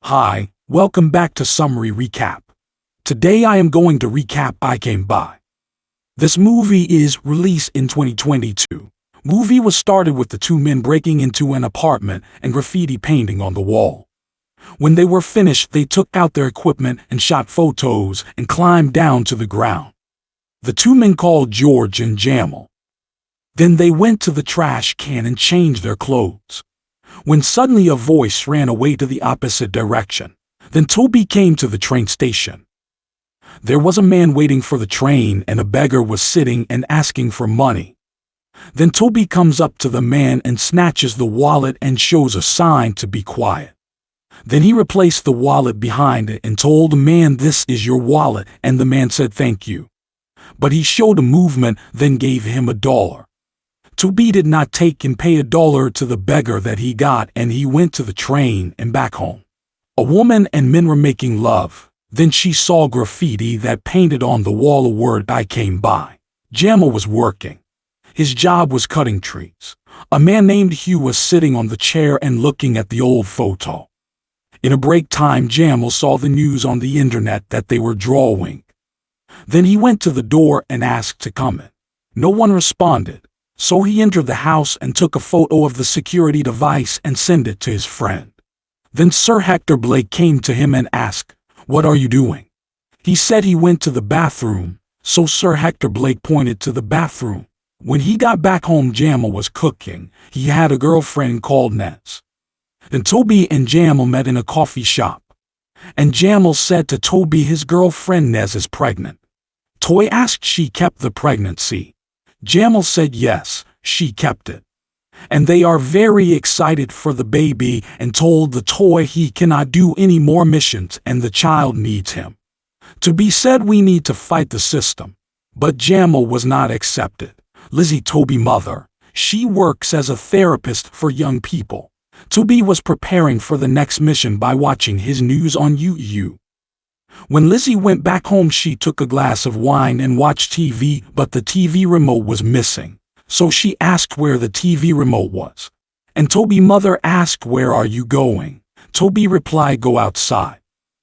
Hi, welcome back to Summary Recap. Today I am going to recap I Came By. This movie is released in 2022. Movie was started with the two men breaking into an apartment and graffiti painting on the wall. When they were finished, they took out their equipment and shot photos and climbed down to the ground. The two men called George and Jamal. Then they went to the trash can and changed their clothes. When suddenly a voice ran away to the opposite direction. Then Toby came to the train station. There was a man waiting for the train and a beggar was sitting and asking for money. Then Toby comes up to the man and snatches the wallet and shows a sign to be quiet. Then he replaced the wallet behind it and told the man, "This is your wallet," and the man said thank you. But he showed a movement, then gave him $1. Toby did not take and pay $1 to the beggar that he got, and he went to the train and back home. A woman and men were making love. Then she saw graffiti that painted on the wall a word, "I came by." Jamal was working. His job was cutting trees. A man named Hugh was sitting on the chair and looking at the old photo. In a break time, Jamal saw the news on the internet that they were drawing. Then he went to the door and asked to come in. No one responded. So he entered the house and took a photo of the security device and sent it to his friend. Then Sir Hector Blake came to him and asked, "What are you doing?" He said he went to the bathroom, so Sir Hector Blake pointed to the bathroom. When he got back home, Jamal was cooking. He had a girlfriend called Nez. Then Toby and Jamal met in a coffee shop. And Jamal said to Toby his girlfriend Nez is pregnant. Toy asked she kept the pregnancy. Jamal said yes, she kept it. And they are very excited for the baby and told the toy he cannot do any more missions and the child needs him. Toby said we need to fight the system. But Jamal was not accepted. Lizzie, Toby's mother, she works as a therapist for young people. Toby was preparing for the next mission by watching his news on YouTube. When Lizzie went back home, she took a glass of wine and watched TV, but the TV remote was missing. So she asked where the TV remote was. And Toby's mother asked, "Where are you going?" Toby replied, "Go outside."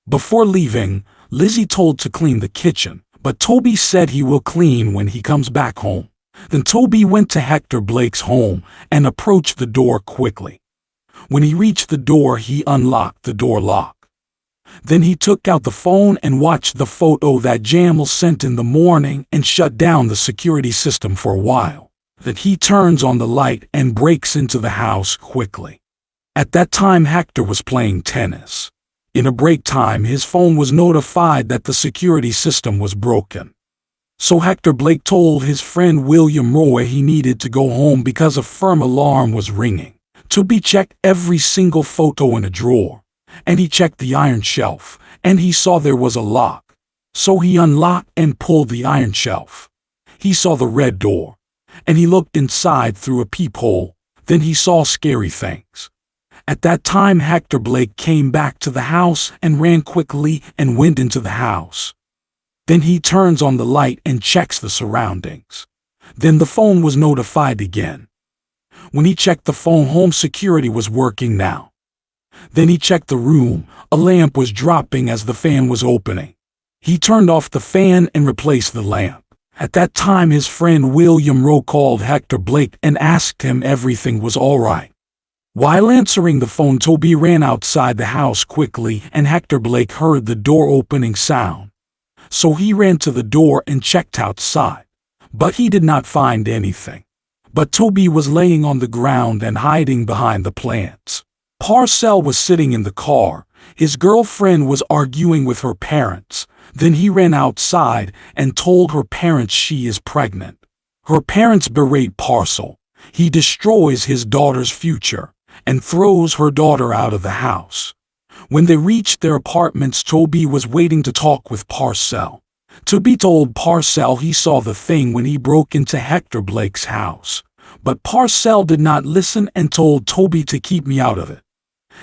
Before leaving, Lizzie told to clean the kitchen, but Toby said he will clean when he comes back home. Then Toby went to Hector Blake's home and approached the door quickly. When he reached the door, he unlocked the door lock. Then he took out the phone and watched the photo that Jamal sent in the morning and shut down the security system for a while. Then he turns on the light and breaks into the house quickly. At that time, Hector was playing tennis. In a break time, his phone was notified that the security system was broken. So Hector Blake told his friend William Roy he needed to go home because a firm alarm was ringing. Toby checked every single photo in a drawer. And he checked the iron shelf, and he saw there was a lock. So he unlocked and pulled the iron shelf. He saw the red door, and he looked inside through a peephole. Then he saw scary things. At that time, Hector Blake came back to the house and ran quickly and went into the house. Then he turns on the light and checks the surroundings. Then the phone was notified again. When he checked the phone, home security was working now. Then he checked the room. A lamp was dropping as the fan was opening. He turned off the fan and replaced the lamp. At that time, his friend William Rowe called Hector Blake and asked him everything was all right. While answering the phone, Toby ran outside the house quickly and Hector Blake heard the door opening sound. So he ran to the door and checked outside. But he did not find anything. But Toby was laying on the ground and hiding behind the plants. Parcell was sitting in the car. His girlfriend was arguing with her parents. Then he ran outside and told her parents she is pregnant. Her parents berate Parcell. He destroys his daughter's future and throws her daughter out of the house. When they reached their apartments, Toby was waiting to talk with Parcell. Toby told Parcell he saw the thing when he broke into Hector Blake's house. But Parcell did not listen and told Toby to keep me out of it.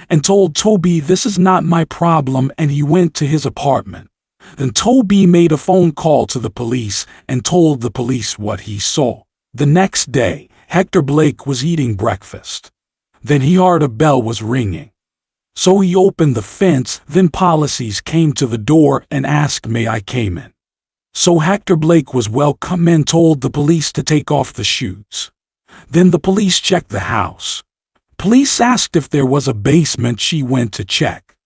And told Toby this is not my problem, and he went to his apartment. Then Toby made a phone call to the police and told the police what he saw. The next day, Hector Blake was eating breakfast. Then he heard a bell was ringing. So he opened the fence, then policies came to the door and asked may I came in. So Hector Blake was welcome and told the police to take off the shoes. Then the police checked the house. Police asked if there was a basement. She went to check.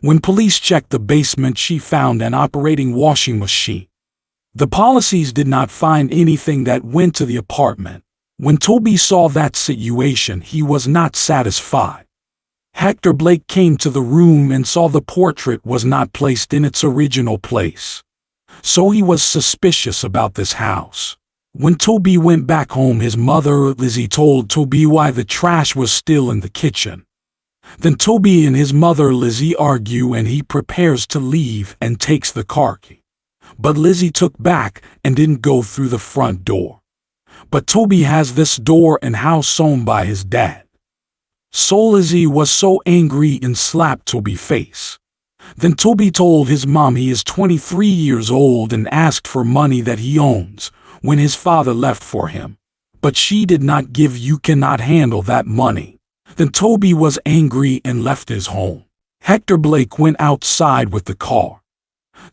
When police checked the basement, she found an operating washing machine. The policies did not find anything that went to the apartment. When Toby saw that situation, he was not satisfied. Hector Blake came to the room and saw the portrait was not placed in its original place. So he was suspicious about this house. When Toby went back home, his mother, Lizzie, told Toby why the trash was still in the kitchen. Then Toby and his mother, Lizzie, argue and he prepares to leave and takes the car key. But Lizzie took back and didn't go through the front door. But Toby has this door and house owned by his dad. So Lizzie was so angry and slapped Toby's face. Then Toby told his mom he is 23 years old and asked for money that he owns when his father left for him. But she did not give. You cannot handle that money. Then Toby was angry and left his home. Hector Blake went outside with the car.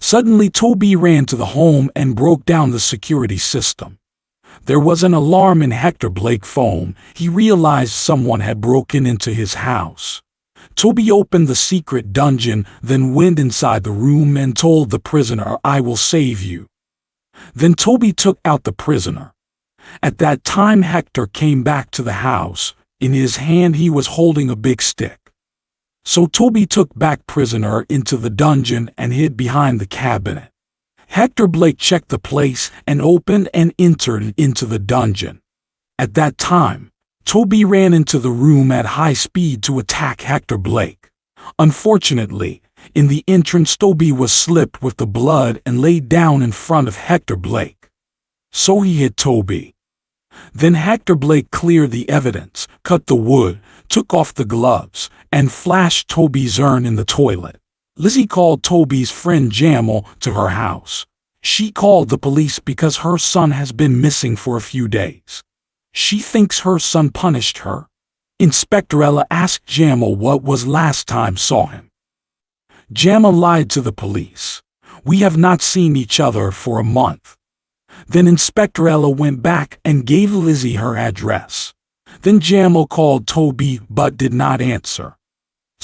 Suddenly Toby ran to the home and broke down the security system. There was an alarm in Hector Blake's phone. He realized someone had broken into his house. Toby opened the secret dungeon, then went inside the room and told the prisoner, I will save you. Then Toby took out the prisoner. At that time Hector came back to the house. In his hand he was holding a big stick. So Toby took back prisoner into the dungeon and hid behind the cabinet. Hector Blake checked the place and opened and entered into the dungeon. At that time, Toby ran into the room at high speed to attack Hector Blake. Unfortunately, in the entrance Toby was slipped with the blood and laid down in front of Hector Blake. So he hit Toby. Then Hector Blake cleared the evidence, cut the wood, took off the gloves, and flashed Toby's urn in the toilet. Lizzie called Toby's friend Jamal to her house. She called the police because her son has been missing for a few days. She thinks her son punished her. Inspector Ella asked Jamal what was last time saw him. Jamal lied to the police. We have not seen each other for a month. Then Inspector Ella went back and gave Lizzie her address. Then Jamal called Toby but did not answer.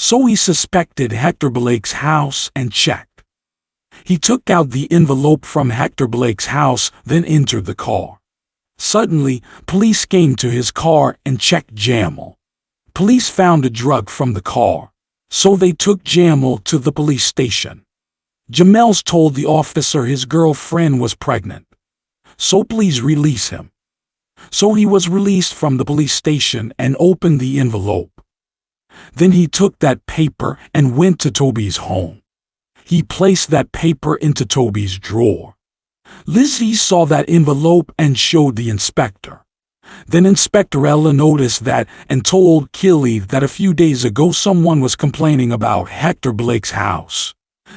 So he suspected Hector Blake's house and checked. He took out the envelope from Hector Blake's house, then entered the car. Suddenly, police came to his car and checked Jamal. Police found a drug from the car. So they took Jamal to the police station. Jamal's told the officer his girlfriend was pregnant. So please release him. So he was released from the police station and opened the envelope. Then he took that paper and went to Toby's home. He placed that paper into Toby's drawer. Lizzie saw that envelope and showed the inspector. Then Inspector Ella noticed that and told Kelly that a few days ago someone was complaining about Hector Blake's house.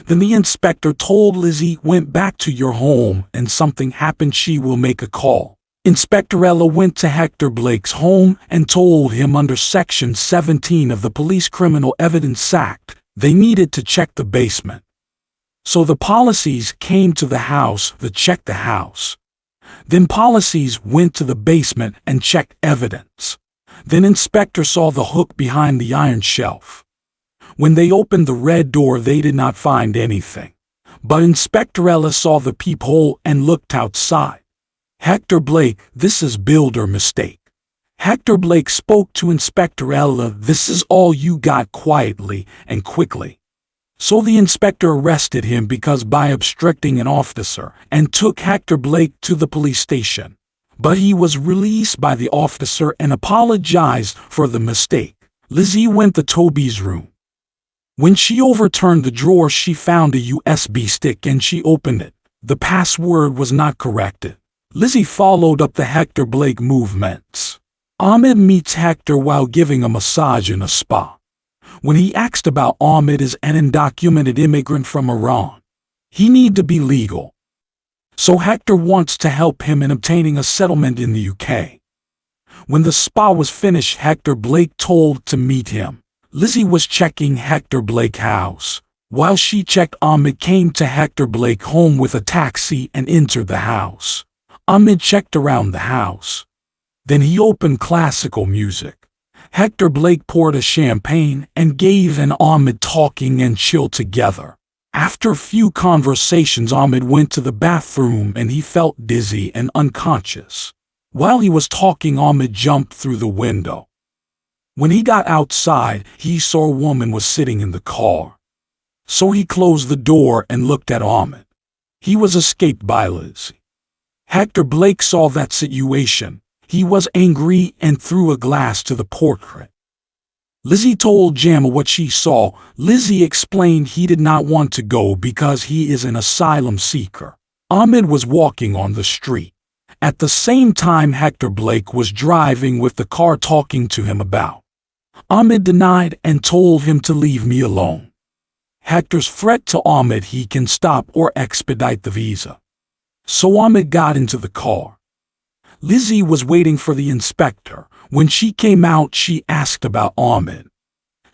Then the inspector told Lizzie, went back to your home and something happened, she will make a call. Inspector Ella went to Hector Blake's home and told him under Section 17 of the Police Criminal Evidence Act, they needed to check the basement. So the policies came to the house to check the house. Then policies went to the basement and checked evidence. Then Inspector saw the hook behind the iron shelf. When they opened the red door they did not find anything. But Inspector Ella saw the peephole and looked outside. Hector Blake, this is builder mistake. Hector Blake spoke to Inspector Ella, this is all you got, quietly and quickly. So the inspector arrested him because by obstructing an officer and took Hector Blake to the police station. But he was released by the officer and apologized for the mistake. Lizzie went to Toby's room. When she overturned the drawer she found a USB stick and she opened it. The password was not corrected. Lizzie followed up the Hector Blake movements. Ahmed meets Hector while giving a massage in a spa. When he asked about Ahmed is an undocumented immigrant from Iran. He need to be legal. So Hector wants to help him in obtaining a settlement in the UK. When the spa was finished Hector Blake told to meet him. Lizzie was checking Hector Blake's house. While she checked, Ahmed came to Hector Blake's home with a taxi and entered the house. Ahmed checked around the house. Then he opened classical music. Hector Blake poured a champagne and gave an Ahmed talking and chill together. After a few conversations, Ahmed went to the bathroom and he felt dizzy and unconscious. While he was talking, Ahmed jumped through the window. When he got outside, he saw a woman was sitting in the car. So he closed the door and looked at Ahmed. He was escaped by Lizzie. Hector Blake saw that situation. He was angry and threw a glass to the portrait. Lizzie told Jamal what she saw. Lizzie explained he did not want to go because he is an asylum seeker. Ahmed was walking on the street. At the same time, Hector Blake was driving with the car talking to him about. Ahmed denied and told him to leave me alone. Hector's threat to Ahmed he can stop or expedite the visa. So Ahmed got into the car. Lizzie was waiting for the inspector. When she came out, she asked about Ahmed.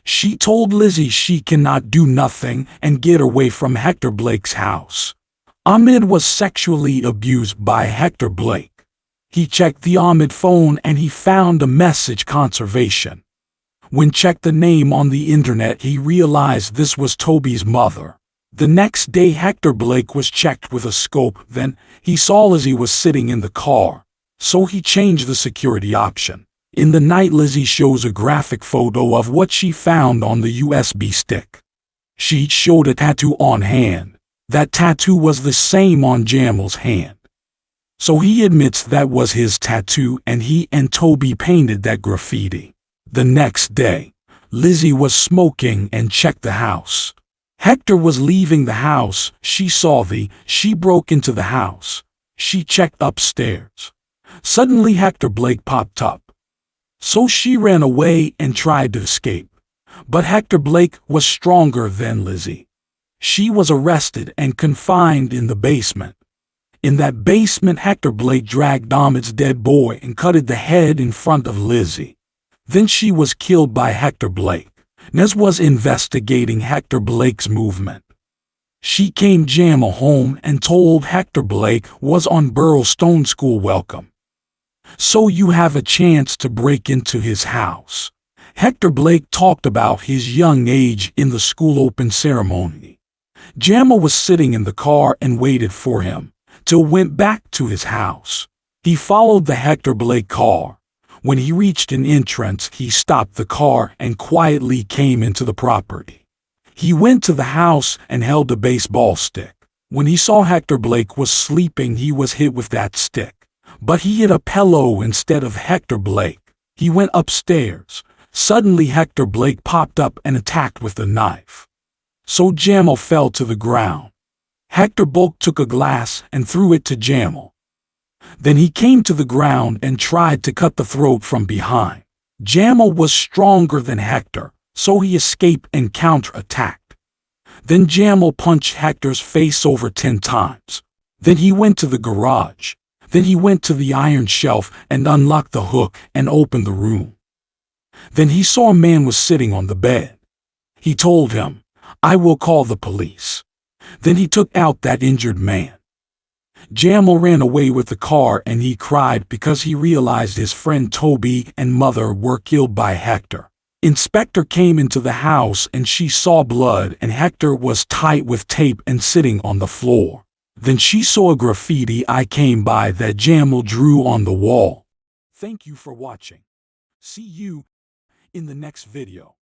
She told Lizzie she cannot do nothing and get away from Hector Blake's house. Ahmed was sexually abused by Hector Blake. He checked the Ahmed phone and he found a message conservation. When checked the name on the internet, he realized this was Toby's mother. The next day, Hector Blake was checked with a scope. Then he saw Lizzie was sitting in the car. So he changed the security option. In the night, Lizzie shows a graphic photo of what she found on the USB stick. She showed a tattoo on hand. That tattoo was the same on Jamal's hand. So he admits that was his tattoo and he and Toby painted that graffiti. The next day, Lizzie was smoking and checked the house. Hector was leaving the house. She broke into the house. She checked upstairs. Suddenly Hector Blake popped up. So she ran away and tried to escape. But Hector Blake was stronger than Lizzie. She was arrested and confined in the basement. In that basement, Hector Blake dragged Ahmed's dead boy and cut the head in front of Lizzie. Then she was killed by Hector Blake. Nez was investigating Hector Blake's movement. She came Jamal home and told Hector Blake was on Burlstone School welcome. So you have a chance to break into his house. Hector Blake talked about his young age in the school open ceremony. Jamal was sitting in the car and waited for him till went back to his house. He followed the Hector Blake car. When he reached an entrance, he stopped the car and quietly came into the property. He went to the house and held a baseball stick. When he saw Hector Blake was sleeping, he was hit with that stick. But he hit a pillow instead of Hector Blake. He went upstairs. Suddenly Hector Blake popped up and attacked with a knife. So Jamal fell to the ground. Hector Blake took a glass and threw it to Jamal. Then he came to the ground and tried to cut the throat from behind. Jamal was stronger than Hector, so he escaped and counterattacked. Then Jamal punched Hector's face over 10 times. Then he went to the garage. Then he went to the iron shelf and unlocked the hook and opened the room. Then he saw a man was sitting on the bed. He told him, "I will call the police." Then he took out that injured man. Jamal ran away with the car and he cried because he realized his friend Toby and mother were killed by Hector. Inspector came into the house and she saw blood and Hector was tied with tape and sitting on the floor. Then she saw a graffiti I came by that Jamal drew on the wall. Thank you for watching. See you in the next video.